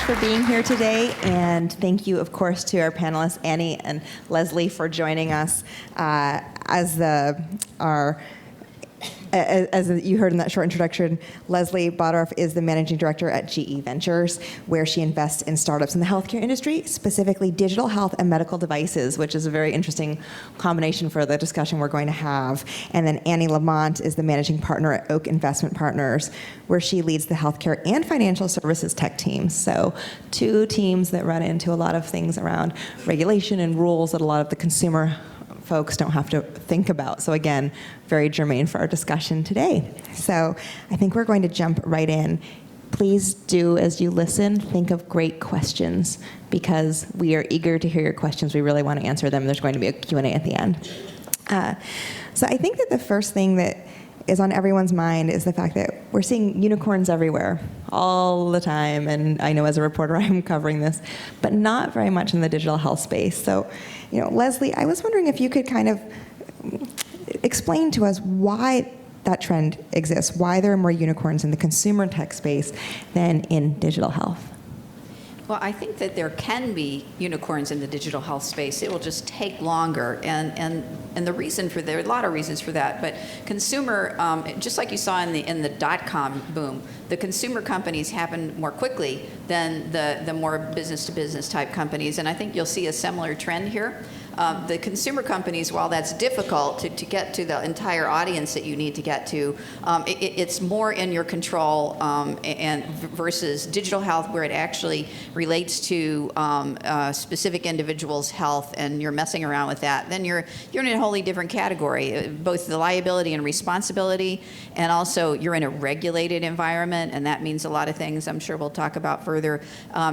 for being here today, and thank you, of course, to our panelists, Annie and Leslie, for joining us as you heard in that short introduction. Leslie Bottorff is the managing director at GE Ventures, where she invests in startups in the healthcare industry, specifically digital health and medical devices, which is a very interesting combination for the discussion we're going to have. And then Annie Lamont is the managing partner at Oak Investment Partners, where she leads the healthcare and financial services tech teams. So two teams that run into a lot of things around regulation and rules that a lot of the consumer folks don't have to think about. So again, very germane for our discussion today. So I think we're going to jump right in. Please do, as you listen, think of great questions, because we are eager to hear your questions. We really want to answer them. There's going to be a Q&A at the end. So I think that the first thing that is on everyone's mind is the fact that we're seeing unicorns everywhere, all the time. And I know as a reporter I'm covering this, but not very much in the digital health space. So, Leslie, I was wondering if you could kind of explain to us why that trend exists, why there are more unicorns in the consumer tech space than in digital health. Well, I think that there can be unicorns in the digital health space. It will just take longer, and the reason for there are a lot of reasons for that. But consumer, just like you saw in the .com boom, the consumer companies happen more quickly than the more business-to-business type companies, and I think you'll see a similar trend here. The consumer companies, while that's difficult to get to the entire audience that you need to get to, it's more in your control and versus digital health, where it actually relates to specific individuals' health, and you're messing around with that. Then you're in a wholly different category, both the liability and responsibility, and also you're in a regulated environment, and that means a lot of things I'm sure we'll talk about further.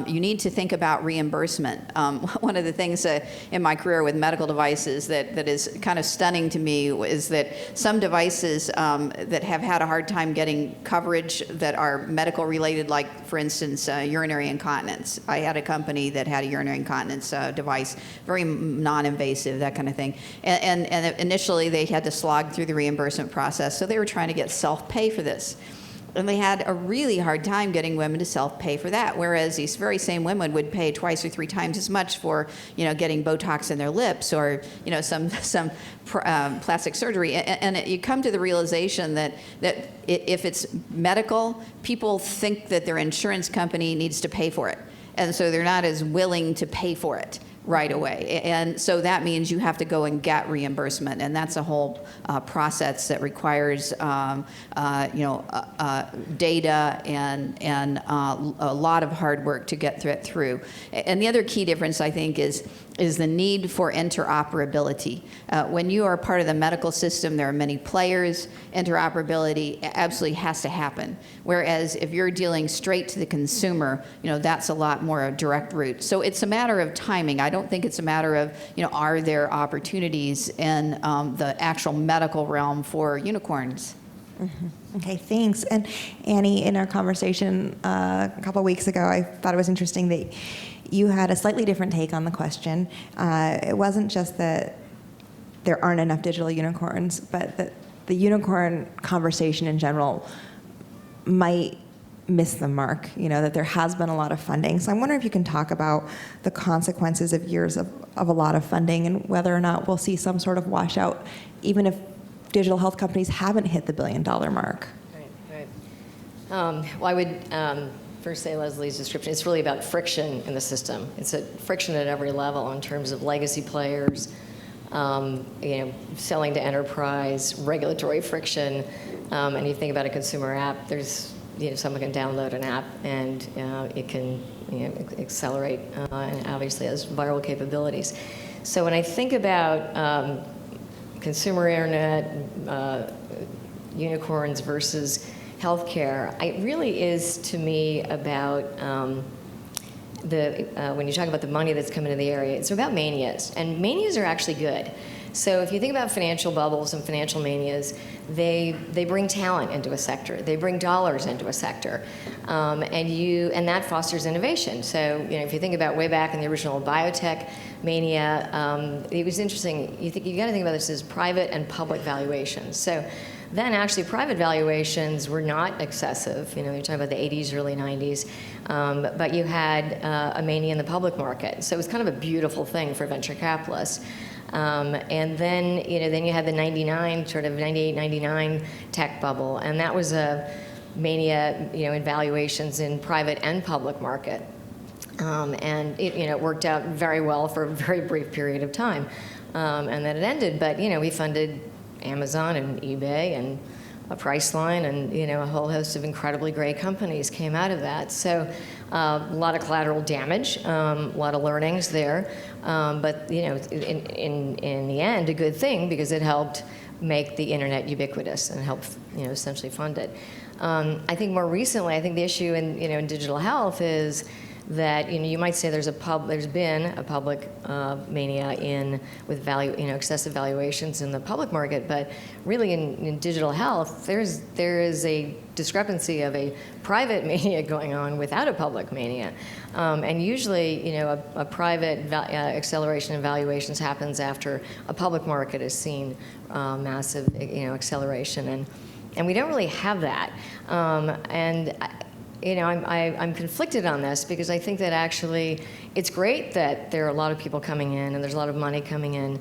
You need to think about reimbursement. One of the things in my career with medical devices that is kind of stunning to me is that some devices that have had a hard time getting coverage that are medical related, like for instance urinary incontinence. I had a company that had a urinary incontinence device, very non-invasive, that kind of thing, and initially they had to slog through the reimbursement process, so they were trying to get self-pay for this. And they had a really hard time getting women to self-pay for that, whereas these very same women would pay twice or three times as much for, getting Botox in their lips or, some plastic surgery. And you come to the realization that if it's medical, people think that their insurance company needs to pay for it, and so they're not as willing to pay for it right away. And so that means you have to go and get reimbursement, and that's a whole process that requires data and a lot of hard work to get through. And the other key difference, I think, is the need for interoperability. When you are part of the medical system, there are many players. Interoperability absolutely has to happen. Whereas if you're dealing straight to the consumer, that's a lot more a direct route. So it's a matter of timing. I don't think it's a matter of, are there opportunities in the actual medical realm for unicorns? Mm-hmm. Okay, thanks. And Annie, in our conversation a couple weeks ago, I thought it was interesting that you had a slightly different take on the question. It wasn't just that there aren't enough digital unicorns, but that the unicorn conversation in general might miss the mark, that there has been a lot of funding. So I'm wondering if you can talk about the consequences of years of a lot of funding and whether or not we'll see some sort of washout, even if digital health companies haven't hit the billion-dollar mark. Right. Well, I would first say Leslie's description. It's really about friction in the system. It's a friction at every level in terms of legacy players, selling to enterprise, regulatory friction, and you think about a consumer app. There's someone can download an app and it can accelerate and obviously has viral capabilities. So when I think about consumer internet, unicorns versus healthcare, it really is to me about when you talk about the money that's coming into the area, it's about manias, and manias are actually good. So if you think about financial bubbles and financial manias, they bring talent into a sector, they bring dollars into a sector, and that fosters innovation. So if you think about way back in the original biotech mania, it was interesting. You got to think about this as private and public valuations. So then actually private valuations were not excessive. You're talking about the 80s, early 90s, but you had a mania in the public market. So it was kind of a beautiful thing for venture capitalists. And then, then you had the 98, 99 tech bubble, and that was a mania, in valuations in private and public market. And it worked out very well for a very brief period of time. And then it ended, but, we funded Amazon and eBay and a Priceline, and, a whole host of incredibly great companies came out of that. So a lot of collateral damage, a lot of learnings there. But, in the end, a good thing, because it helped make the internet ubiquitous and help, essentially fund it. I think more recently, I think the issue in digital health is that you might say there's been a public mania with excessive valuations in the public market, but really in digital health there is a discrepancy of a private mania going on without a public mania, and usually a private acceleration in valuations happens after a public market has seen massive acceleration, and we don't really have that, I'm conflicted on this, because I think that actually it's great that there are a lot of people coming in and there's a lot of money coming in,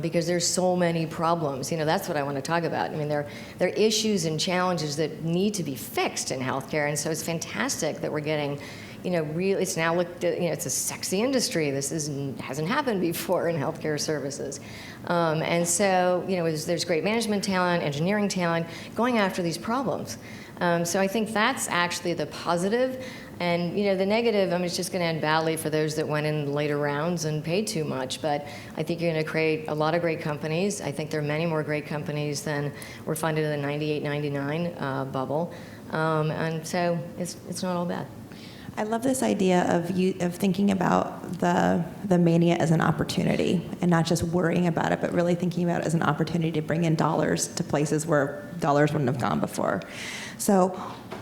because there's so many problems. That's what I want to talk about. I mean, there are issues and challenges that need to be fixed in healthcare, and so it's fantastic that we're getting, really, it's now looked at, it's a sexy industry. This hasn't happened before in healthcare services. And so, there's great management talent, engineering talent, going after these problems. So I think that's actually the positive. And the negative, it's just going to end badly for those that went in later rounds and paid too much. But I think you're going to create a lot of great companies. I think there are many more great companies than were funded in the 98, 99 bubble. And so it's not all bad. I love this idea of thinking about the mania as an opportunity, and not just worrying about it, but really thinking about it as an opportunity to bring in dollars to places where dollars wouldn't have gone before. So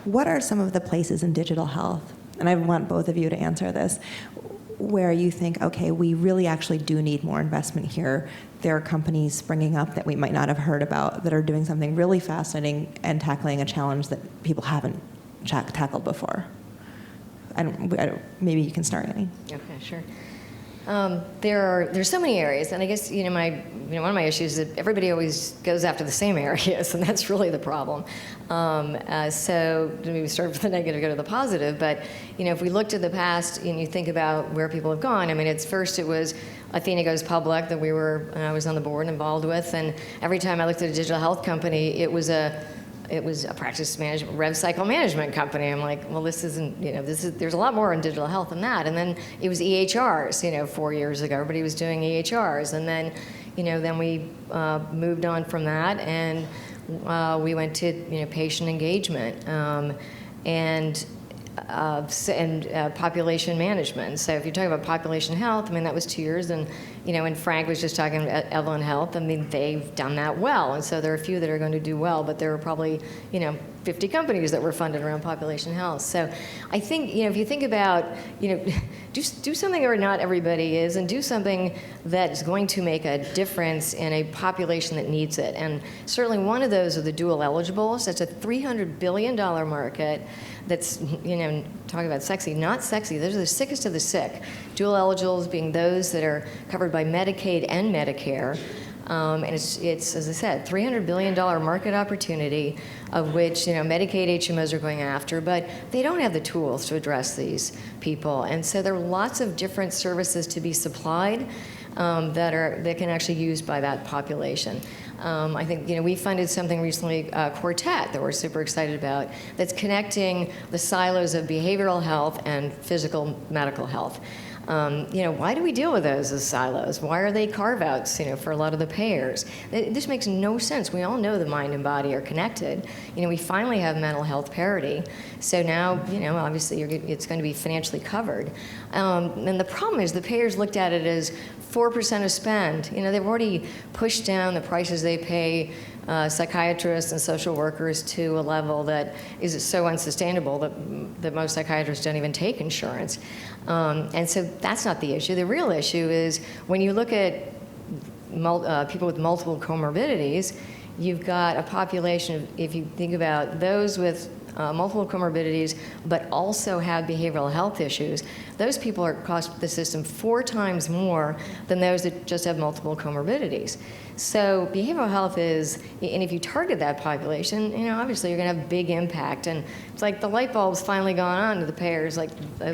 what are some of the places in digital health, and I want both of you to answer this, where you think, okay, we really actually do need more investment here. There are companies springing up that we might not have heard about that are doing something really fascinating and tackling a challenge that people haven't tackled before. Maybe you can start, Annie. Okay, sure. There's so many areas, and I guess one of my issues is that everybody always goes after the same areas, and that's really the problem. So maybe start with the negative, go to the positive. But if we looked at the past and you think about where people have gone, it was Athena Goes Public that I was on the board involved with, and every time I looked at a digital health company, it was a practice management, rev cycle management company. I'm like, well, this isn't, there's a lot more in digital health than that. And then it was EHRs, 4 years ago, everybody was doing EHRs. And then, then we moved on from that, and we went to, patient engagement and population management. So if you're talking about population health, that was 2 years, and and Frank was just talking about Evelyn Health. They've done that well, and so there are a few that are going to do well, but there are probably 50 companies that were funded around population health. So I think if you think about do something where not everybody is, and do something that is going to make a difference in a population that needs it. And certainly one of those are the dual eligibles. That's a $300 billion market. That's, talking about sexy, not sexy. Those are the sickest of the sick. Dual eligibles being those that are covered by Medicaid and Medicare. And it's, as I said, $300 billion market opportunity, of which, Medicaid HMOs are going after, but they don't have the tools to address these people. And so there are lots of different services to be supplied that can actually be used by that population. I think we funded something recently, Quartet, that we're super excited about, that's connecting the silos of behavioral health and physical medical health. Why do we deal with those as silos? Why are they carve-outs, for a lot of the payers? This makes no sense. We all know the mind and body are connected. We finally have mental health parity. So now, obviously it's going to be financially covered. And the problem is the payers looked at it as 4% of spend. They've already pushed down the prices they pay psychiatrists and social workers to a level that is so unsustainable that most psychiatrists don't even take insurance. And so that's not the issue. The real issue is when you look at people with multiple comorbidities, you've got a population of, if you think about those with multiple comorbidities, but also have behavioral health issues, those people are cost the system 4 times more than those that just have multiple comorbidities. So behavioral health is, and if you target that population, obviously you're going to have big impact. And it's like the light bulb's finally gone on to the payers, like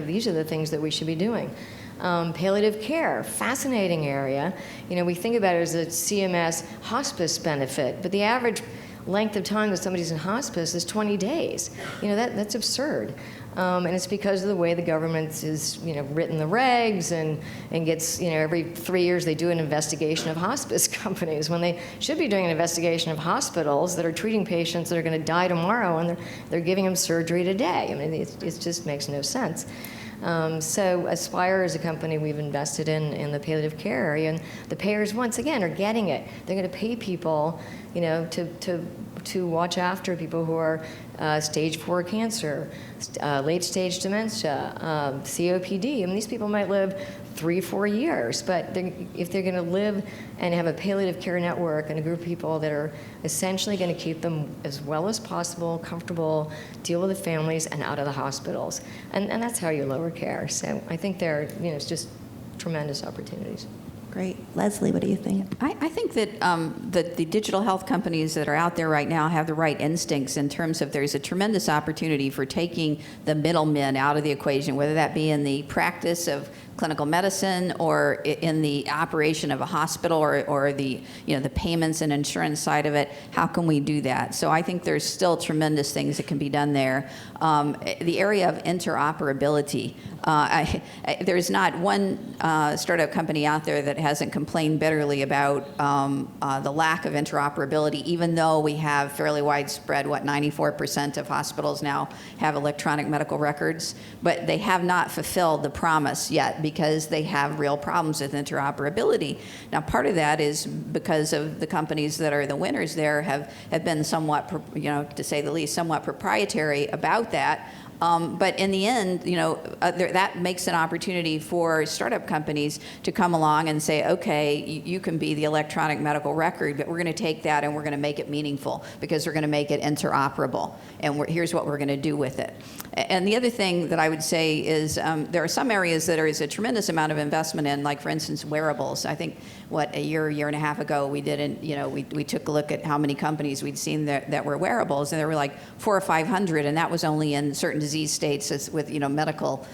these are the things that we should be doing. Palliative care, fascinating area. We think about it as a CMS hospice benefit, but the average length of time that somebody's in hospice is 20 days. That's absurd. And it's because of the way the government has, written the regs and gets, every 3 years they do an investigation of hospice companies when they should be doing an investigation of hospitals that are treating patients that are going to die tomorrow and they're giving them surgery today. It just makes no sense. So Aspire is a company we've invested in the palliative care area, and the payers, once again, are getting it. They're going to pay people, to watch after people who are stage 4 cancer, late stage dementia, COPD. These people might live 3-4 years, but if they're going to live and have a palliative care network and a group of people that are essentially going to keep them as well as possible, comfortable, deal with the families, and out of the hospitals. And that's how you lower care. So I think there are, it's just tremendous opportunities. Great. Leslie, what do you think? I think that that the digital health companies that are out there right now have the right instincts in terms of there's a tremendous opportunity for taking the middlemen out of the equation, whether that be in the practice of clinical medicine or in the operation of a hospital or the the payments and insurance side of it. How can we do that? So I think there's still tremendous things that can be done there. The area of interoperability. There's not one startup company out there that hasn't complained bitterly about the lack of interoperability, even though we have fairly widespread, 94% of hospitals now have electronic medical records, but they have not fulfilled the promise yet because they have real problems with interoperability. Now, part of that is because of the companies that are the winners there have been somewhat, to say the least, somewhat proprietary about that. But in the end, that makes an opportunity for startup companies to come along and say, okay, you can be the electronic medical record, but we're going to take that and we're going to make it meaningful because we're going to make it interoperable. And here's what we're going to do with it. And the other thing that I would say is there are some areas that there is a tremendous amount of investment in, like, for instance, wearables. I think, a year and a half ago, we took a look at how many companies we'd seen that were wearables, and there were like 400 or 500, and that was only in certain disease states with medical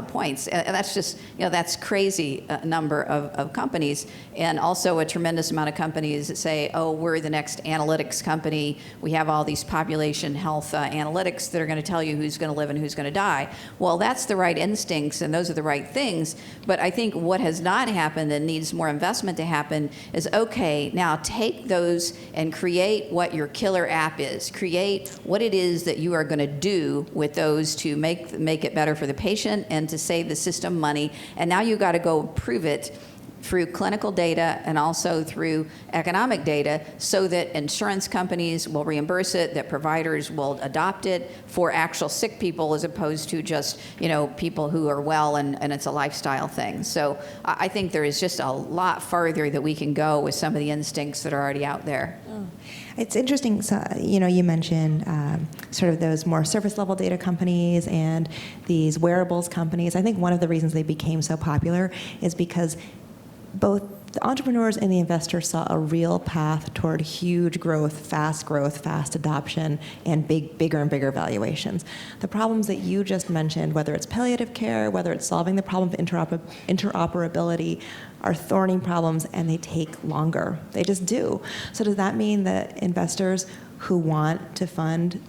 points. And that's just that's crazy number of companies, and also a tremendous amount of companies that say, oh, we're the next analytics company. We have all these population health analytics that are going to tell you who's going to live and who's going to die. Well, that's the right instincts, and those are the right things. But I think what has not happened and needs more investment to happen is, okay, now take those and create what your killer app is. Create what it is that you are going to do with those to make it better for the patient and to save the system money. And now you got to go prove it through clinical data and also through economic data so that insurance companies will reimburse it, that providers will adopt it for actual sick people as opposed to just, people who are well and it's a lifestyle thing. So I think there is just a lot farther that we can go with some of the instincts that are already out there. It's interesting, so, you mentioned sort of those more surface level data companies and these wearables companies. I think one of the reasons they became so popular is because both the entrepreneurs and the investors saw a real path toward huge growth, fast adoption, and bigger and bigger valuations. The problems that you just mentioned, whether it's palliative care, whether it's solving the problem of interoperability, are thorny problems, and they take longer. They just do. So does that mean that investors who want to fund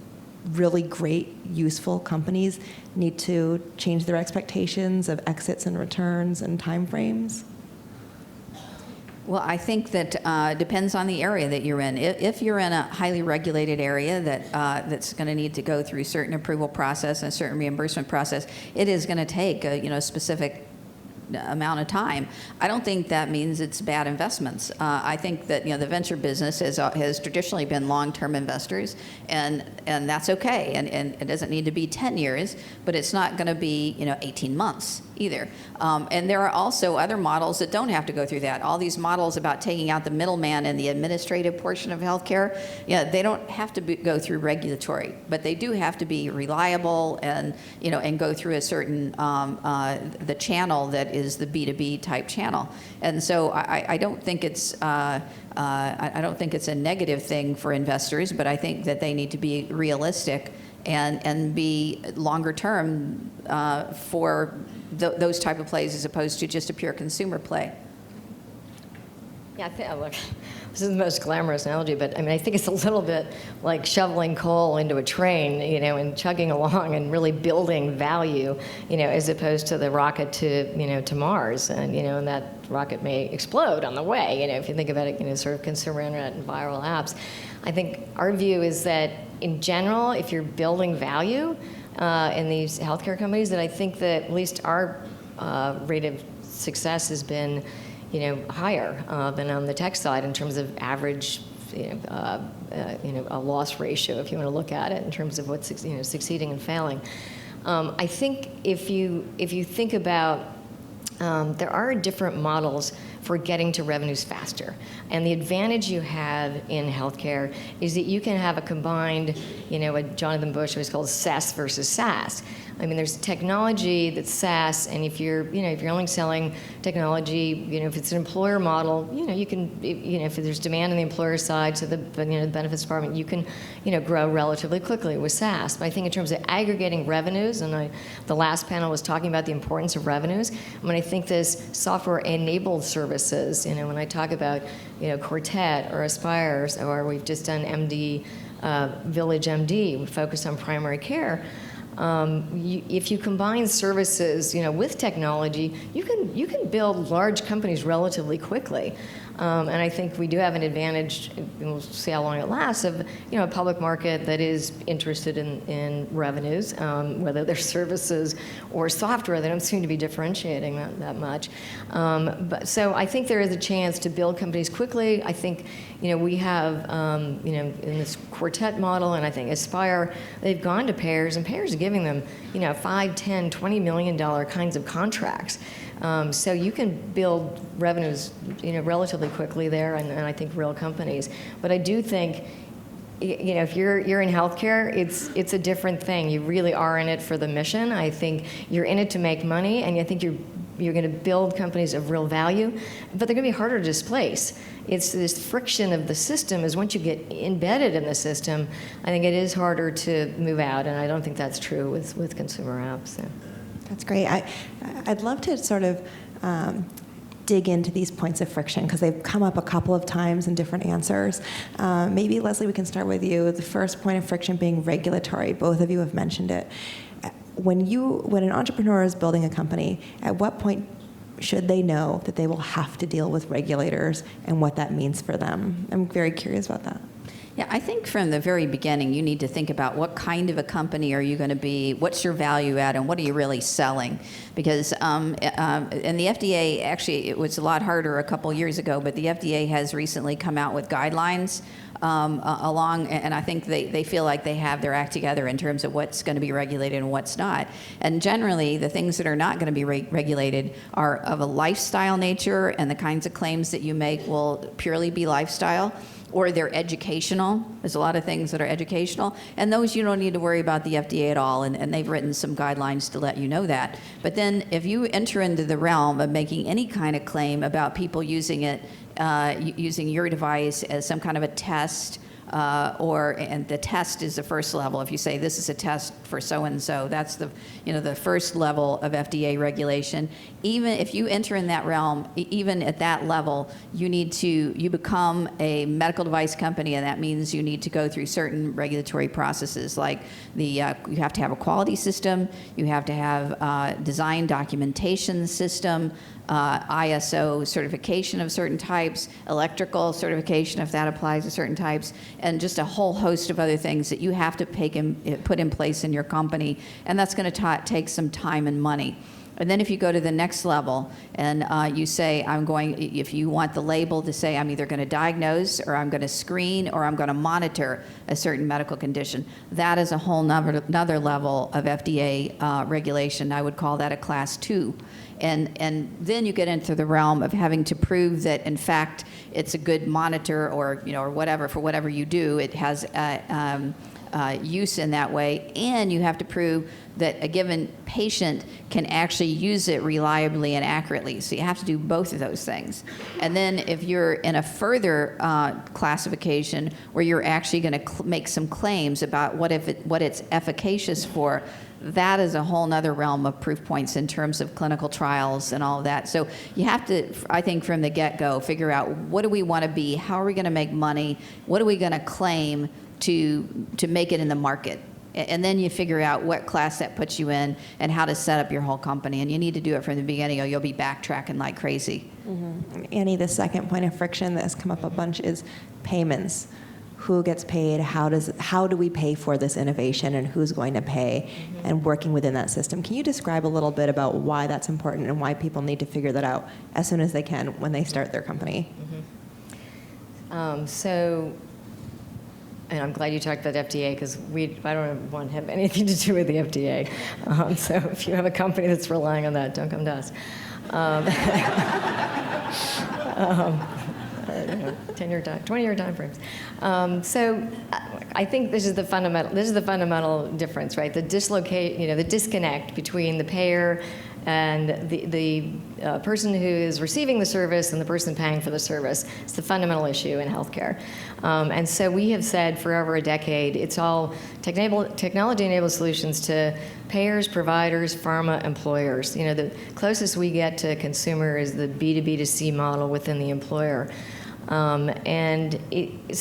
really great, useful companies need to change their expectations of exits and returns and timeframes? Well, I think that depends on the area that you're in. If you're in a highly regulated area that's going to need to go through certain approval process and a certain reimbursement process, it is going to take a specific amount of time. I don't think that means it's bad investments. I think that the venture business has traditionally been long-term investors, and that's okay. And it doesn't need to be 10 years, but it's not going to be 18 months either. And there are also other models that don't have to go through that. All these models about taking out the middleman in the administrative portion of healthcare, they don't have to go through regulatory, but they do have to be reliable and, and go through a certain, the channel that is the B2B type channel. And so I don't think it's, I don't think it's a negative thing for investors, but I think that they need to be realistic and be longer term for those type of plays as opposed to just a pure consumer play. Yeah, look, this is the most glamorous analogy, but I think it's a little bit like shoveling coal into a train, and chugging along and really building value, as opposed to the rocket to Mars, and and that rocket may explode on the way, if you think about it, sort of consumer internet and viral apps. I think our view is that in general, if you're building value in these healthcare companies, that I think that at least our rate of success has been higher than on the tech side in terms of average, a loss ratio, if you want to look at it in terms of what's succeeding and failing. I think if you think about, there are different models for getting to revenues faster. And the advantage you have in healthcare is that you can have a combined, what Jonathan Bush always calls SaaS versus SaaS. There's technology that's SaaS, and if you're only selling technology, if it's an employer model, you can, if there's demand on the employer side, so the benefits department, you can, grow relatively quickly with SaaS. But I think in terms of aggregating revenues, and the last panel was talking about the importance of revenues. I think this software-enabled services, when I talk about, Quartet or Aspire, or we've just done MD, Village MD, we focus on primary care. If you combine services, with technology, you can build large companies relatively quickly. And I think we do have an advantage, and we'll see how long it lasts, of a public market that is interested in revenues, whether they're services or software. They don't seem to be differentiating that much. But so I think there is a chance to build companies quickly. I think we have in this Quartet model, and I think Aspire, they've gone to payers, and payers are giving them $5, $10, $20 million kinds of contracts. So you can build revenues, relatively quickly there, and I think real companies. But I do think, if you're in healthcare, it's a different thing. You really are in it for the mission. I think you're in it to make money, and I think you're going to build companies of real value, but they're going to be harder to displace. It's this friction of the system is once you get embedded in the system, I think it is harder to move out, and I don't think that's true with consumer apps. So. That's great. I'd love to sort of dig into these points of friction because they've come up a couple of times in different answers. Maybe, Leslie, we can start with you. The first point of friction being regulatory. Both of you have mentioned it. When an entrepreneur is building a company, at what point should they know that they will have to deal with regulators and what that means for them? I'm very curious about that. Yeah, I think from the very beginning, you need to think about what kind of a company are you going to be, what's your value add, and what are you really selling? Because, and the FDA, actually, it was a lot harder a couple years ago, but the FDA has recently come out with guidelines and I think they feel like they have their act together in terms of what's going to be regulated and what's not. And generally, the things that are not going to be regulated are of a lifestyle nature, and the kinds of claims that you make will purely be lifestyle. Or they're educational. There's a lot of things that are educational, and those you don't need to worry about the FDA at all, and they've written some guidelines to let you know that. But then if you enter into the realm of making any kind of claim about people using it, using your device as some kind of a test, and the test is the first level. If you say this is a test for so-and-so, that's the first level of FDA regulation. Even if you enter in that realm, even at that level, you become a medical device company, and that means you need to go through certain regulatory processes, like you have to have a quality system, you have to have design documentation system, ISO certification of certain types, electrical certification if that applies to certain types, and just a whole host of other things that you have to put in place in your company, and that's going to take some time and money. And then if you go to the next level and you say, if you want the label to say, I'm either going to diagnose or I'm going to screen or I'm going to monitor a certain medical condition, that is a whole another level of FDA regulation. I would call that a class 2. And then you get into the realm of having to prove that, in fact, it's a good monitor or, or whatever, for whatever you do, it has use in that way. And you have to prove that a given patient can actually use it reliably and accurately. So you have to do both of those things. And then if you're in a further classification where you're actually going to make some claims about what it's efficacious for, that is a whole nother realm of proof points in terms of clinical trials and all of that. So you have to, I think, from the get-go, figure out what do we want to be, how are we going to make money, what are we going to claim to make it in the market. And then you figure out what class that puts you in and how to set up your whole company. And you need to do it from the beginning or you'll be backtracking like crazy. Mm-hmm. Annie, the second point of friction that has come up a bunch is payments. Who gets paid? How do we pay for this innovation, and who's going to pay? Mm-hmm. And working within that system. Can you describe a little bit about why that's important and why people need to figure that out as soon as they can when they start their company? Mm-hmm. And I'm glad you talked about FDA, because I don't want to have anything to do with the FDA. So if you have a company that's relying on that, don't come to us. 10-year time, 20-year time frames. So I think this is the fundamental difference, right? The disconnect between the payer and the person who is receiving the service and the person paying for the service. It's the fundamental issue in healthcare. And so we have said for over a decade, it's all technology-enabled solutions to payers, providers, pharma, employers. The closest we get to consumer is the B2B2C model within the employer. I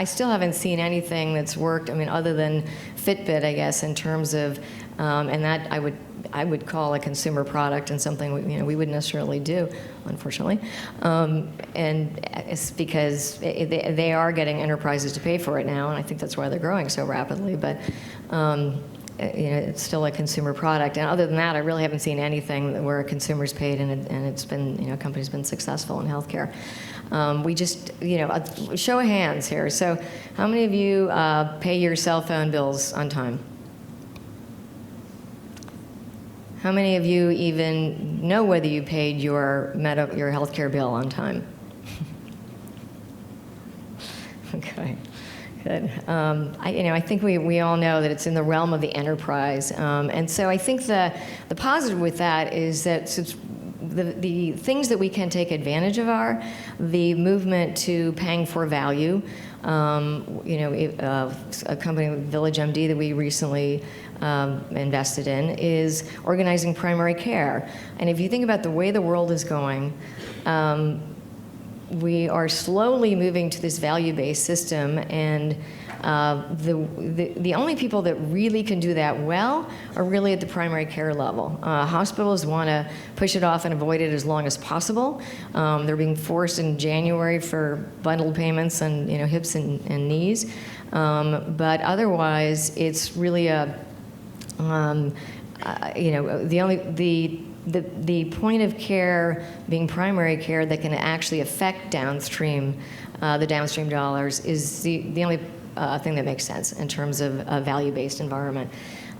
still haven't seen anything that's worked, other than Fitbit, I guess, in terms of, and that I would call a consumer product and something we wouldn't necessarily do, unfortunately. And it's because they are getting enterprises to pay for it now, and I think that's why they're growing so rapidly. But it's still a consumer product. And other than that, I really haven't seen anything where a consumer's paid and it's been, a company's been successful in healthcare. We just, a show of hands here. So how many of you pay your cell phone bills on time? How many of you even know whether you paid your healthcare bill on time? Okay. Good. I think we all know that it's in the realm of the enterprise. And so I think the positive with that is that the things that we can take advantage of are the movement to paying for value. A company, VillageMD, that we recently invested in is organizing primary care. And if you think about the way the world is going, we are slowly moving to this value-based system, and the only people that really can do that well are really at the primary care level. Hospitals want to push it off and avoid it as long as possible. They're being forced in January for bundled payments and hips and knees, but otherwise it's really the point of care being primary care that can actually affect downstream, the downstream dollars is the only thing that makes sense in terms of a value-based environment.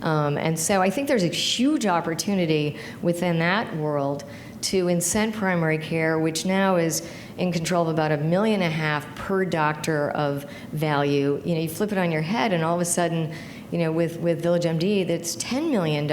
And so I think there's a huge opportunity within that world to incent primary care, which now is in control of about $1.5 million per doctor of value. You flip it on your head, and all of a sudden, with VillageMD, that's $10 million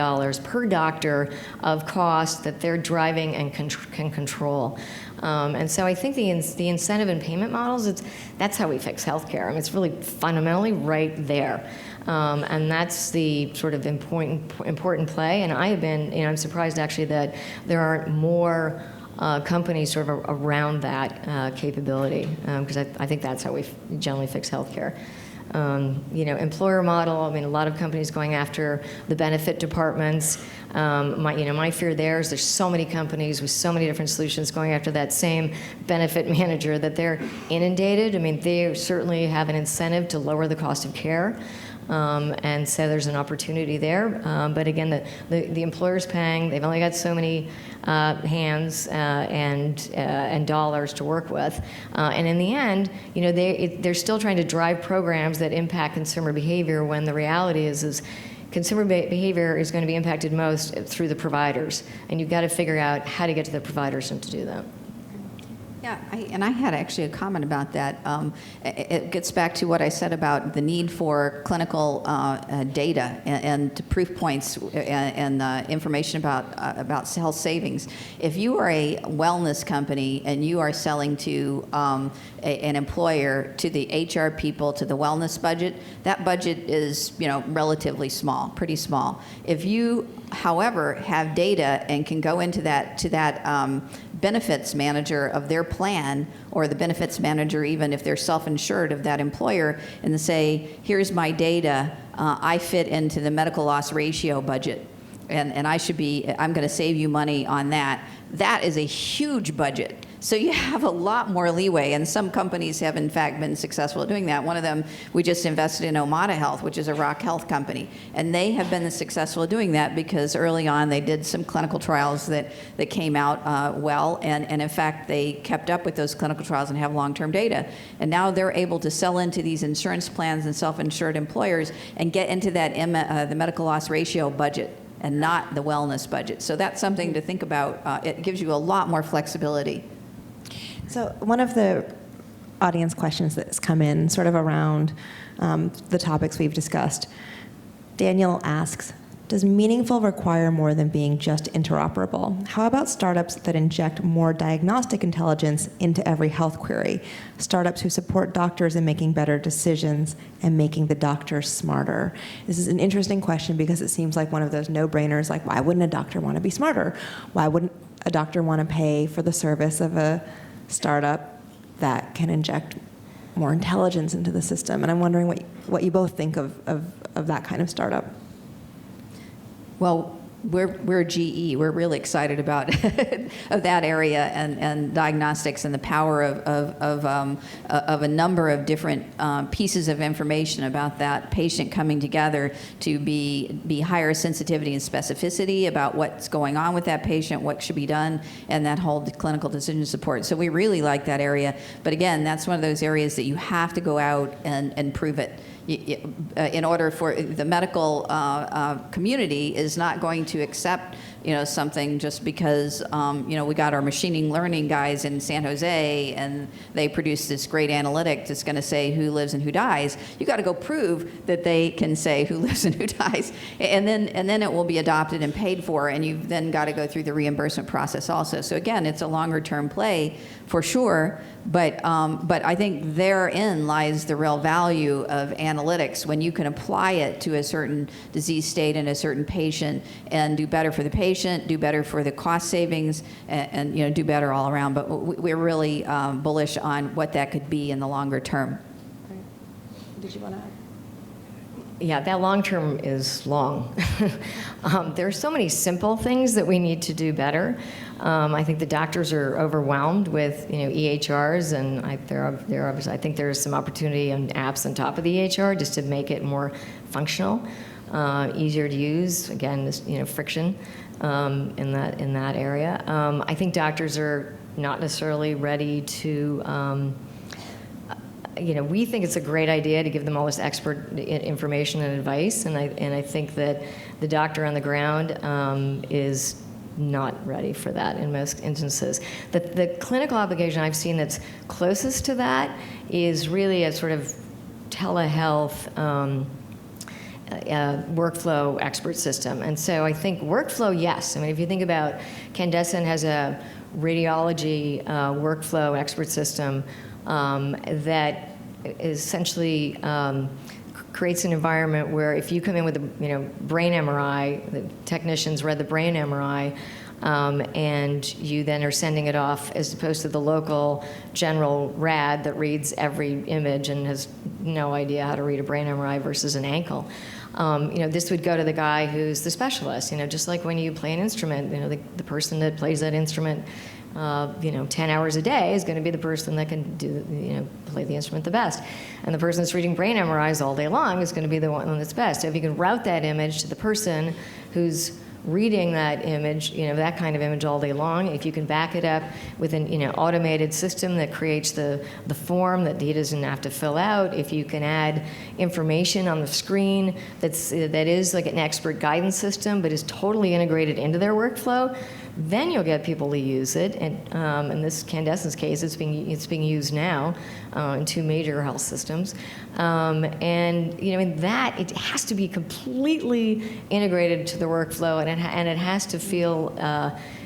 per doctor of cost that they're driving and can control. And so I think the incentive and payment models, that's how we fix healthcare. It's really fundamentally right there. And that's the sort of important play. And I have been, I'm surprised actually that there aren't more companies sort of around that capability, because I think that's how we generally fix healthcare. Employer model, a lot of companies going after the benefit departments. My fear there is there's so many companies with so many different solutions going after that same benefit manager that they're inundated. They certainly have an incentive to lower the cost of care. And so there's an opportunity there. But again, the employer's paying. They've only got so many hands and dollars to work with. And in the end, they're still trying to drive programs that impact consumer behavior when the reality is consumer behavior is going to be impacted most through the providers. And you've got to figure out how to get to the providers and to do that. Yeah, I had actually a comment about that. It gets back to what I said about the need for clinical data and proof points and information about health savings. If you are a wellness company and you are selling to an employer, to the HR people, to the wellness budget, that budget is relatively small, pretty small. If you, however, have data and can go into that benefits manager of their plan, or the benefits manager, even if they're self-insured of that employer, and say, here's my data, I fit into the medical loss ratio budget, and I'm going to save you money on that. That is a huge budget. So you have a lot more leeway, and some companies have in fact been successful at doing that. One of them, we just invested in Omada Health, which is a rock health company, and they have been successful at doing that because early on they did some clinical trials that came out well, and in fact they kept up with those clinical trials and have long-term data. And now they're able to sell into these insurance plans and self-insured employers and get into that the medical loss ratio budget and not the wellness budget. So that's something to think about. It gives you a lot more flexibility. So one of the audience questions that's come in sort of around the topics we've discussed, Daniel asks, does meaningful require more than being just interoperable? How about startups that inject more diagnostic intelligence into every health query? Startups who support doctors in making better decisions and making the doctors smarter. This is an interesting question because it seems like one of those no-brainers, like why wouldn't a doctor want to be smarter? Why wouldn't a doctor want to pay for the service of a startup that can inject more intelligence into the system? And I'm wondering what you both think of that kind of startup. Well, we're GE. We're really excited about of that area and diagnostics and the power of a number of different pieces of information about that patient coming together to be higher sensitivity and specificity about what's going on with that patient, what should be done, and that whole clinical decision support. So we really like that area. But again, that's one of those areas that you have to go out and prove it. In order for the medical community is not going to accept something just because we got our machine learning guys in San Jose and they produce this great analytic that's going to say who lives and who dies. You got to go prove that they can say who lives and who dies, and then it will be adopted and paid for, and you've then got to go through the reimbursement process also. So again, it's a longer term play for sure. But I think therein lies the real value of analytics when you can apply it to a certain disease state and a certain patient and do better for the patient, do better for the cost savings, and do better all around. But we're really bullish on what that could be in the longer term. Did you want to add? Yeah, that long term is long. There are so many simple things that we need to do better. I think the doctors are overwhelmed with EHRs, and I think there's some opportunity and apps on top of the EHR just to make it more functional, easier to use. Again, this friction in that area. I think doctors are not necessarily ready to. We think it's a great idea to give them all this expert information and advice, and I think that the doctor on the ground is not ready for that in most instances. The clinical application I've seen that's closest to that is really a sort of telehealth workflow expert system. And so I think workflow, yes. I mean, if you think about Candescent has a radiology workflow expert system that essentially creates an environment where if you come in with a brain MRI, the technicians read the brain MRI, and you then are sending it off as opposed to the local general rad that reads every image and has no idea how to read a brain MRI versus an ankle. This would go to the guy who's the specialist. Just like when you play an instrument, the person that plays that instrument 10 hours a day is going to be the person that can play the instrument the best. And the person that's reading brain MRIs all day long is going to be the one that's best. So if you can route that image to the person who's reading that image, that kind of image all day long, if you can back it up with an automated system that creates the form that he doesn't have to fill out, if you can add information on the screen that is like an expert guidance system but is totally integrated into their workflow, then you'll get people to use it. And in this Candescent's case, it's being used now in 2 major health systems. In that, it has to be completely integrated to the workflow, and it has to feel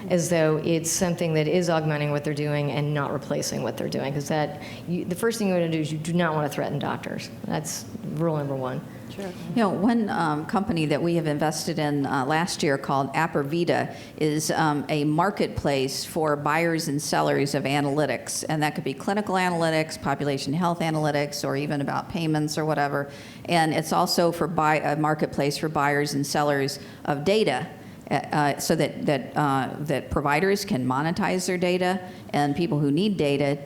as though it's something that is augmenting what they're doing and not replacing what they're doing. Because the first thing you want to do is you do not want to threaten doctors. That's rule number 1. Sure. One company that we have invested in last year called Vita is a marketplace for buyers and sellers of analytics, and that could be clinical analytics, population health analytics, or even about payments or whatever. And it's also for a marketplace for buyers and sellers of data. So that providers can monetize their data, and people who need data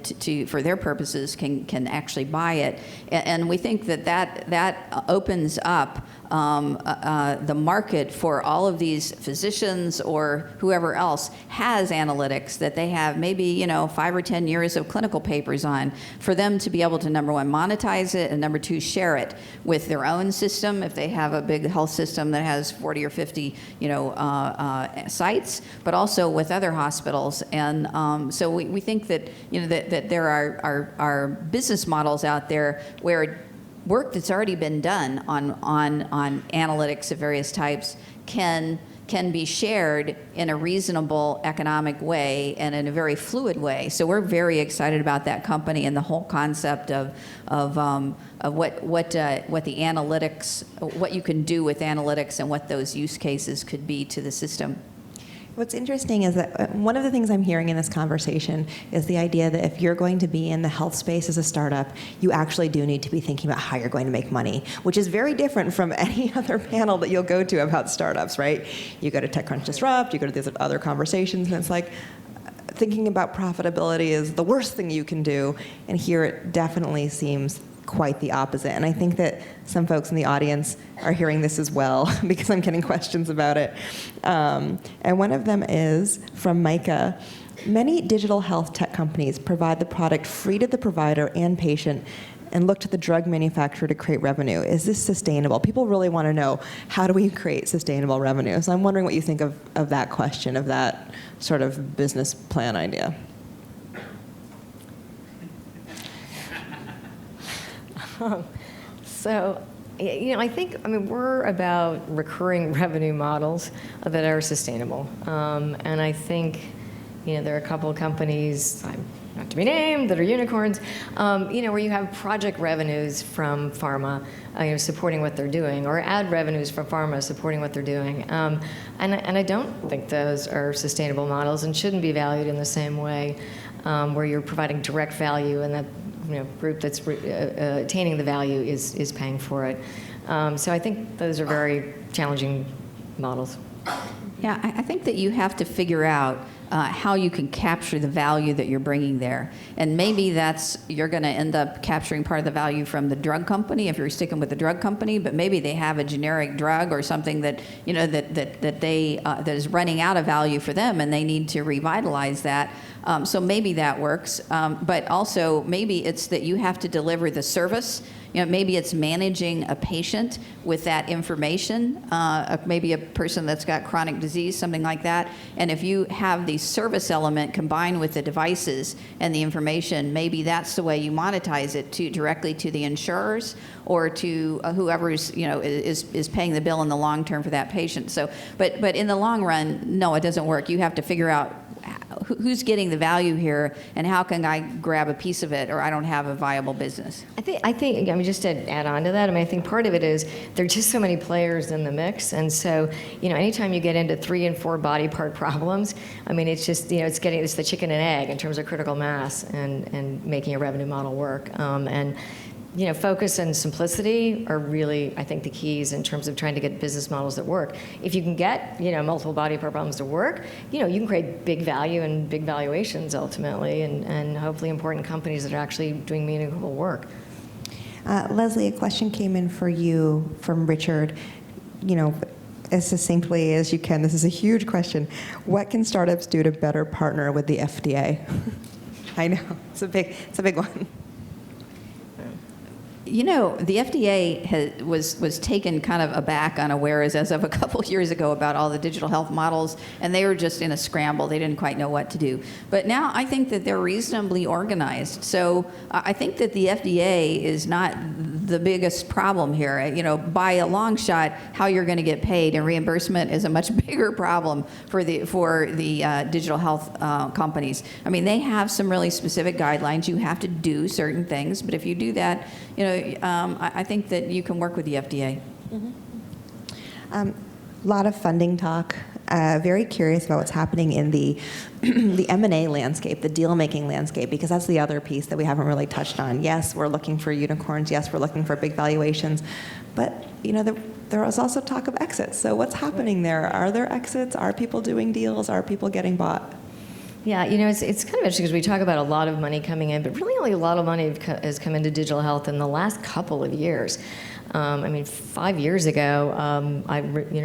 for their purposes can actually buy it. And we think that opens up the market for all of these physicians or whoever else has analytics that they have maybe 5 or 10 years of clinical papers on, for them to be able to, number 1, monetize it, and number 2, share it with their own system if they have a big health system that has 40 or 50 sites, but also with other hospitals. And so we think that that there are business models out there where work that's already been done on analytics of various types can be shared in a reasonable economic way and in a very fluid way. So we're very excited about that company and the whole concept of what the analytics, what you can do with analytics, and what those use cases could be to the system. What's interesting is that one of the things I'm hearing in this conversation is the idea that if you're going to be in the health space as a startup, you actually do need to be thinking about how you're going to make money, which is very different from any other panel that you'll go to about startups, right? You go to TechCrunch Disrupt, you go to these other conversations, and it's like, thinking about profitability is the worst thing you can do, and here it definitely seems quite the opposite. And I think that some folks in the audience are hearing this as well, because I'm getting questions about it. And one of them is from Micah. Many digital health tech companies provide the product free to the provider and patient and look to the drug manufacturer to create revenue. Is this sustainable? People really want to know, how do we create sustainable revenue? So I'm wondering what you think of that question, of that sort of business plan idea. So, I think, we're about recurring revenue models that are sustainable. And I think, there are a couple of companies, not to be named, that are unicorns, where you have project revenues from pharma, supporting what they're doing, or ad revenues from pharma supporting what they're doing. And I don't think those are sustainable models and shouldn't be valued in the same way, where you're providing direct value and that group that's attaining the value is paying for it. So I think those are very challenging models. Yeah, I think that you have to figure out how you can capture the value that you're bringing there. And maybe you're going to end up capturing part of the value from the drug company if you're sticking with the drug company, but maybe they have a generic drug or something that that is running out of value for them, and they need to revitalize that. So maybe that works, but also maybe it's that you have to deliver the service. Maybe it's managing a patient with that information, maybe a person that's got chronic disease, something like that. And if you have the service element combined with the devices and the information, maybe that's the way you monetize it directly to the insurers or to whoever's is paying the bill in the long term for that patient. So, but in the long run, no, it doesn't work. You have to figure out who's getting the value here, and how can I grab a piece of it, or I don't have a viable business. I think just to add on to that, I think part of it is there are just so many players in the mix, and so anytime you get into 3 and 4 body part problems, it's just it's the chicken and egg in terms of critical mass and making a revenue model work. And focus and simplicity are really, I think, the keys in terms of trying to get business models that work. If you can get, multiple body part problems to work, you can create big value and big valuations ultimately, and hopefully important companies that are actually doing meaningful work. Leslie, a question came in for you from Richard. As succinctly as you can, this is a huge question. What can startups do to better partner with the FDA? I know, it's a big one. The FDA was taken kind of aback, unawares as of a couple years ago about all the digital health models, and they were just in a scramble. They didn't quite know what to do. But now I think that they're reasonably organized. So I think that the FDA is not the biggest problem here. By a long shot, how you're going to get paid and reimbursement is a much bigger problem for the digital health companies. I mean, they have some really specific guidelines. You have to do certain things, but if you do that, I think that you can work with the FDA. A lot of funding talk. Very curious about what's happening in the M&A landscape, the deal-making landscape, because that's the other piece that we haven't really touched on. Yes, we're looking for unicorns. Yes, we're looking for big valuations. But, there was also talk of exits. So what's happening there? Are there exits? Are people doing deals? Are people getting bought? Yeah, it's kind of interesting because we talk about a lot of money coming in, but really only a lot of money has come into digital health in the last couple of years. 5 years ago,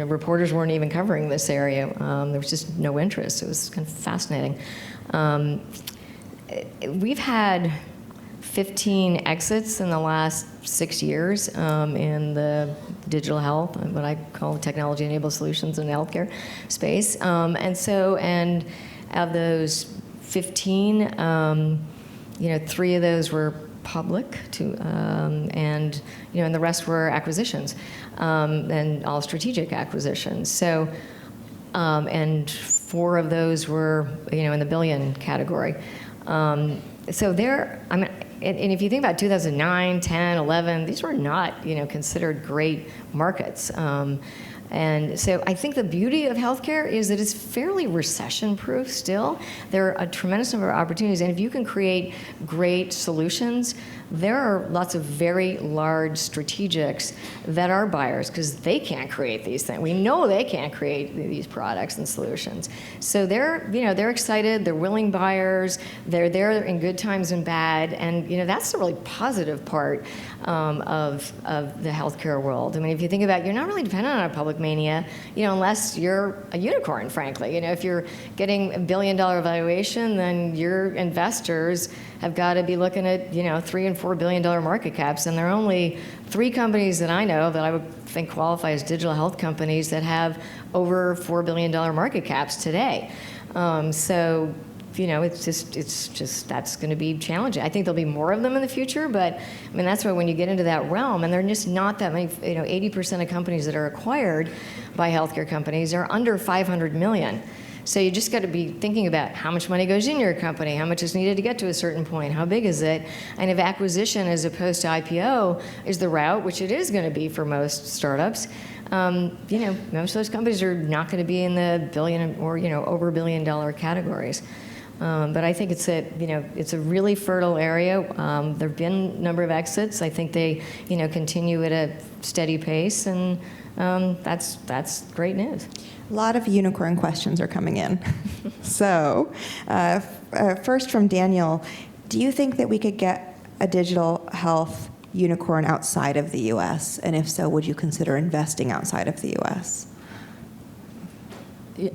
reporters weren't even covering this area. There was just no interest. It was kind of fascinating. We've had 15 exits in the last 6 years in the digital health, what I call technology-enabled solutions in the healthcare space. And of those 15, 3 of those were public, and the rest were acquisitions, and all strategic acquisitions. So, and 4 of those were, in the billion category. So and if you think about 2009, 10, 11, these were not, considered great markets. And so I think the beauty of healthcare is that it's fairly recession-proof still. There are a tremendous number of opportunities, and if you can create great solutions, there are lots of very large strategics that are buyers because they can't create these things. We know they can't create these products and solutions. So they're excited, they're willing buyers, they're there in good times and bad, and that's the really positive part of the healthcare world. I mean, if you think about it, you're not really dependent on a public mania, unless you're a unicorn, frankly. If you're getting $1 billion valuation, then your investors have got to be looking at, $3 and $4 billion market caps, and there are only 3 companies that I know that I would think qualify as digital health companies that have over $4 billion market caps today. So, it's just that's going to be challenging. I think there'll be more of them in the future, but that's why when you get into that realm, and there are just not that many. 80% of companies that are acquired by healthcare companies are under 500 million. So you just got to be thinking about how much money goes in your company, how much is needed to get to a certain point, how big is it, and if acquisition as opposed to IPO is the route, which it is going to be for most startups, most of those companies are not going to be in the billion or over $1 billion categories. But I think it's a really fertile area. There have been a number of exits. I think they continue at a steady pace, and that's great news. A lot of unicorn questions are coming in. So, first from Daniel, do you think that we could get a digital health unicorn outside of the U.S.? And if so, would you consider investing outside of the U.S.?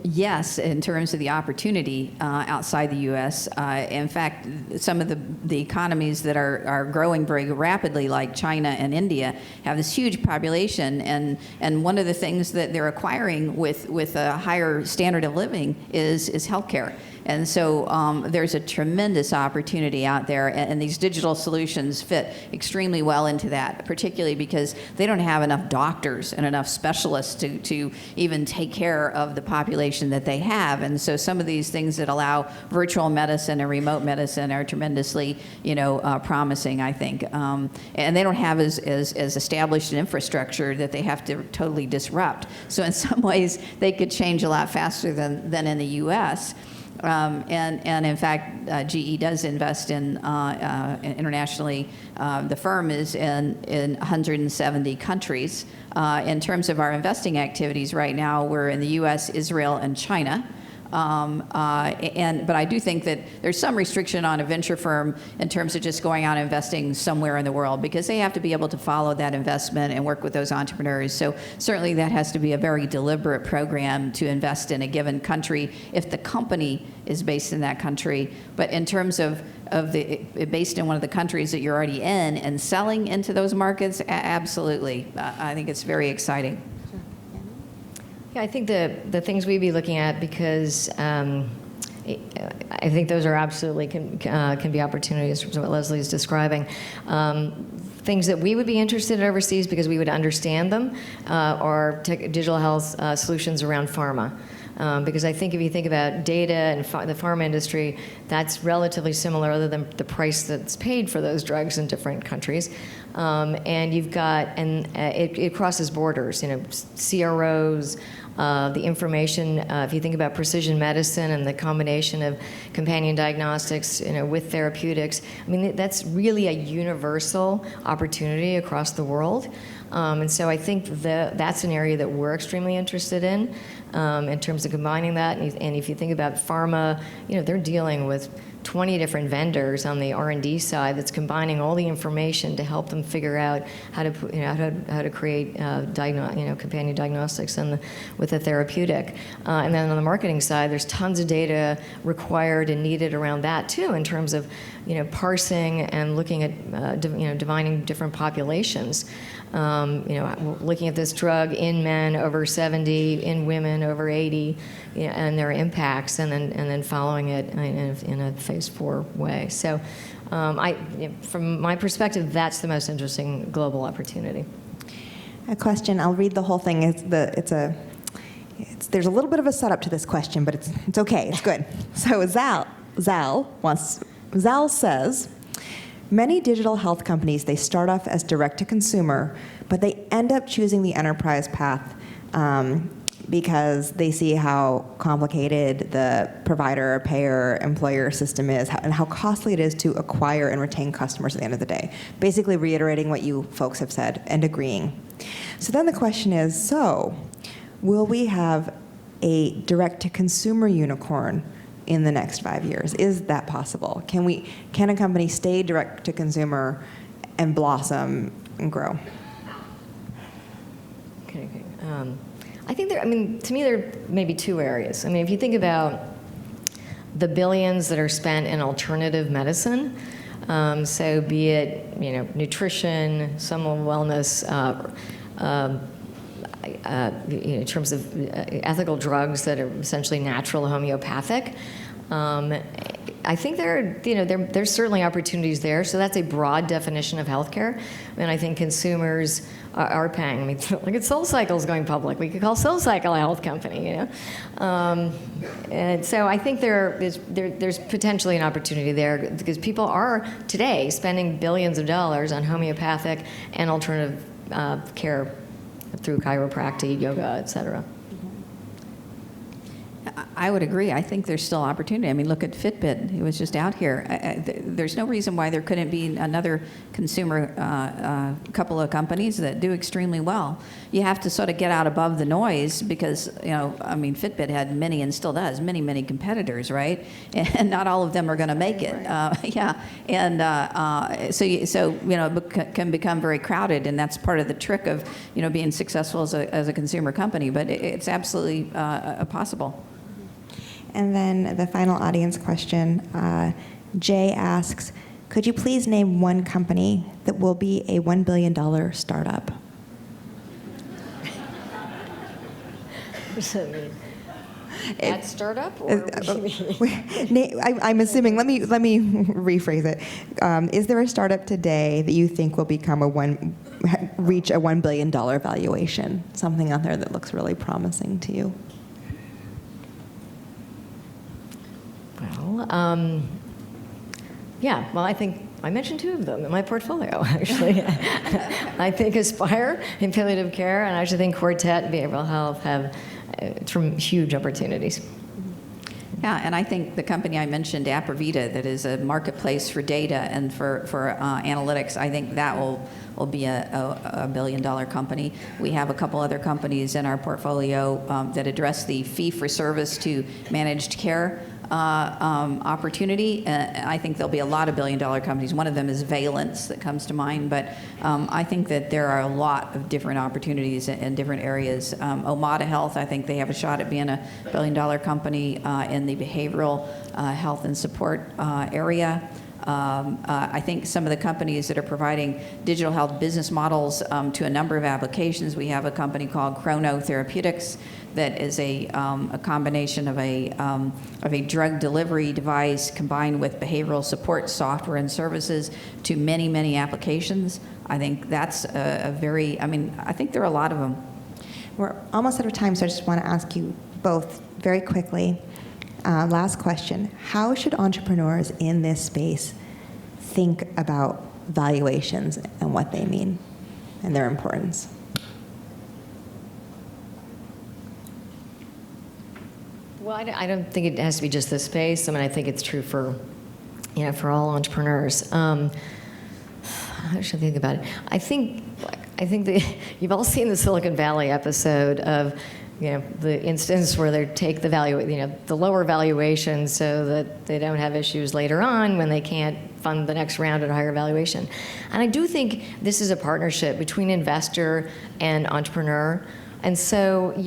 Yes, in terms of the opportunity outside the U.S. In fact, some of the economies that are growing very rapidly, like China and India, have this huge population, and one of the things that they're acquiring with a higher standard of living is healthcare. And so there's a tremendous opportunity out there, and these digital solutions fit extremely well into that, particularly because they don't have enough doctors and enough specialists to even take care of the population that they have. And so some of these things that allow virtual medicine and remote medicine are tremendously, promising, I think. And they don't have as established an infrastructure that they have to totally disrupt. So in some ways, they could change a lot faster than in the U.S. And in fact, GE does invest in internationally. The firm is in 170 countries. In terms of our investing activities right now, we're in the U.S., Israel, and China. But I do think that there's some restriction on a venture firm in terms of just going out and investing somewhere in the world, because they have to be able to follow that investment and work with those entrepreneurs. So certainly that has to be a very deliberate program to invest in a given country if the company is based in that country. But in terms of based in one of the countries that you're already in and selling into those markets, absolutely. I think it's very exciting. Yeah, I think the things we'd be looking at, because I think those are absolutely can be opportunities from what Leslie is describing. Things that we would be interested in overseas because we would understand them are digital health solutions around pharma. Because I think if you think about data and the pharma industry, that's relatively similar, other than the price that's paid for those drugs in different countries. And you've got, it crosses borders, CROs, the information, if you think about precision medicine and the combination of companion diagnostics, with therapeutics, I mean, that's really a universal opportunity across the world. And so I think that's an area that we're extremely interested in terms of combining that. And if you think about pharma, they're dealing with 20 different vendors on the R&D side that's combining all the information to help them figure out how to how to create companion diagnostics with a therapeutic. And then on the marketing side, there's tons of data required and needed around that too, in terms of parsing and looking at divining different populations. Looking at this drug in men over 70, in women over 80, and their impacts, and then following it in a phase 4 way. So, from my perspective, that's the most interesting global opportunity. A question. I'll read the whole thing. There's a little bit of a setup to this question, but it's okay. It's good. So Zal says, many digital health companies, they start off as direct-to-consumer, but they end up choosing the enterprise path because they see how complicated the provider, payer, employer system is, and how costly it is to acquire and retain customers at the end of the day. Basically reiterating what you folks have said and agreeing. So then the question is, will we have a direct-to-consumer unicorn in the next 5 years? Is that possible? Can a company stay direct to consumer and blossom and grow? Okay. I think to me, there may be two areas. I mean, if you think about the billions that are spent in alternative medicine, so be it, nutrition, some wellness, in terms of ethical drugs that are essentially natural homeopathic. I think there's certainly opportunities there. So that's a broad definition of healthcare. And I think consumers are paying. I mean, look at SoulCycle's going public. We could call SoulCycle a health company, And so I think there's potentially an opportunity there, because people are today spending billions of dollars on homeopathic and alternative care through chiropractic, yoga, et cetera. I would agree. I think there's still opportunity. I mean, look at Fitbit. It was just out here. There's no reason why there couldn't be another consumer couple of companies that do extremely well. You have to sort of get out above the noise because, Fitbit had many and still does many competitors, right? And not all of them are going to make it. It can become very crowded, and that's part of the trick of, being successful as a consumer company. But it's absolutely possible. And then the final audience question, Jay asks, could you please name one company that will be a $1 billion startup? What does that mean? At startup? Or I'm assuming, let me rephrase it. Is there a startup today that you think will reach a $1 billion valuation? Something out there that looks really promising to you? Well, I think I mentioned two of them in my portfolio, actually. I think Aspire in palliative care, and I actually think Quartet and behavioral health have huge opportunities. Yeah, and I think the company I mentioned, Vita, that is a marketplace for data and for analytics, I think that will be a billion-dollar company. We have a couple other companies in our portfolio that address the fee-for-service to managed care opportunity. I think there'll be a lot of billion-dollar companies. One of them is Valence that comes to mind, but I think that there are a lot of different opportunities in different areas. Omada Health, I think they have a shot at being a billion-dollar company in the behavioral health and support area. I think some of the companies that are providing digital health business models to a number of applications, we have a company called Chrono Therapeutics that is a combination of a drug delivery device combined with behavioral support software and services to many, many applications. I think that's I think there are a lot of them. We're almost out of time, so I just want to ask you both very quickly. Last question. How should entrepreneurs in this space think about valuations and what they mean and their importance? Well, I don't think it has to be just this space. I mean, I think it's true for, for all entrepreneurs. How should I think about it? I think that you've all seen the Silicon Valley episode of, the instance where they take the lower valuation so that they don't have issues later on when they can't fund the next round at a higher valuation. And I do think this is a partnership between investor and entrepreneur. And so on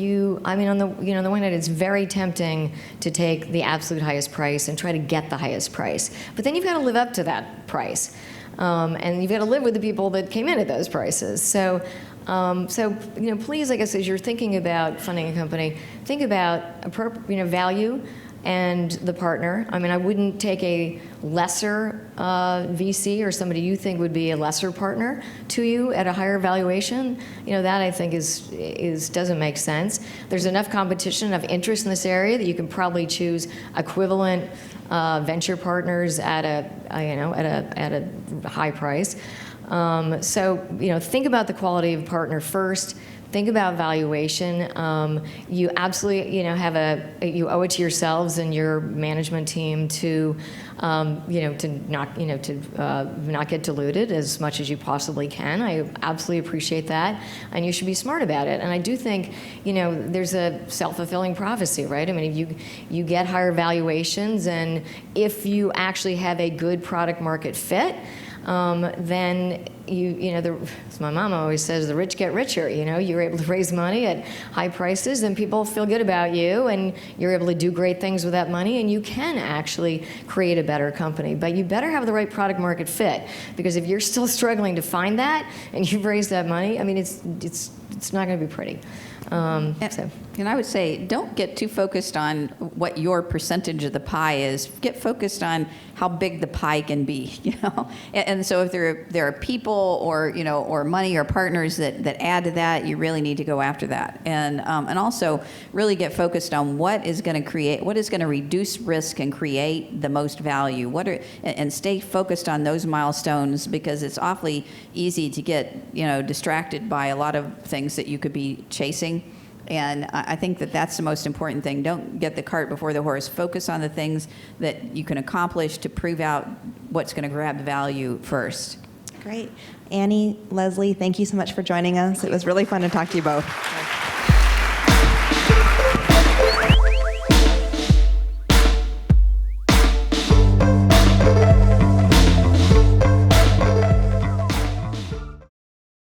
the one hand, it's very tempting to take the absolute highest price and try to get the highest price. But then you've got to live up to that price. And you've got to live with the people that came in at those prices. So please, I guess, as you're thinking about funding a company, think about value and the partner. I mean, I wouldn't take a lesser VC or somebody you think would be a lesser partner to you at a higher valuation. That I think doesn't make sense. There's enough competition, enough interest in this area that you can probably choose equivalent venture partners at a high price. Think about the quality of partner first. Think about valuation. You absolutely, you owe it to yourselves and your management team to, to not get diluted as much as you possibly can. I absolutely appreciate that, and you should be smart about it. And I do think, there's a self-fulfilling prophecy, right? I mean, if you get higher valuations, and if you actually have a good product market fit, then as my mom always says, the rich get richer. You're able to raise money at high prices, and people feel good about you, and you're able to do great things with that money, and you can actually create a better company. But you better have the right product market fit, because if you're still struggling to find that, and you've raised that money, I mean, it's not going to be pretty. And I would say, don't get too focused on what your percentage of the pie is. Get focused on how big the pie can be. And so if there are people or money or partners that add to that, you really need to go after that. And also really get focused on what is going to reduce risk and create the most value. And stay focused on those milestones, because it's awfully easy to get distracted by a lot of things that you could be chasing. And I think that that's the most important thing. Don't get the cart before the horse. Focus on the things that you can accomplish to prove out what's going to grab value first. Great. Annie, Leslie, thank you so much for joining us. It was really fun to talk to you both.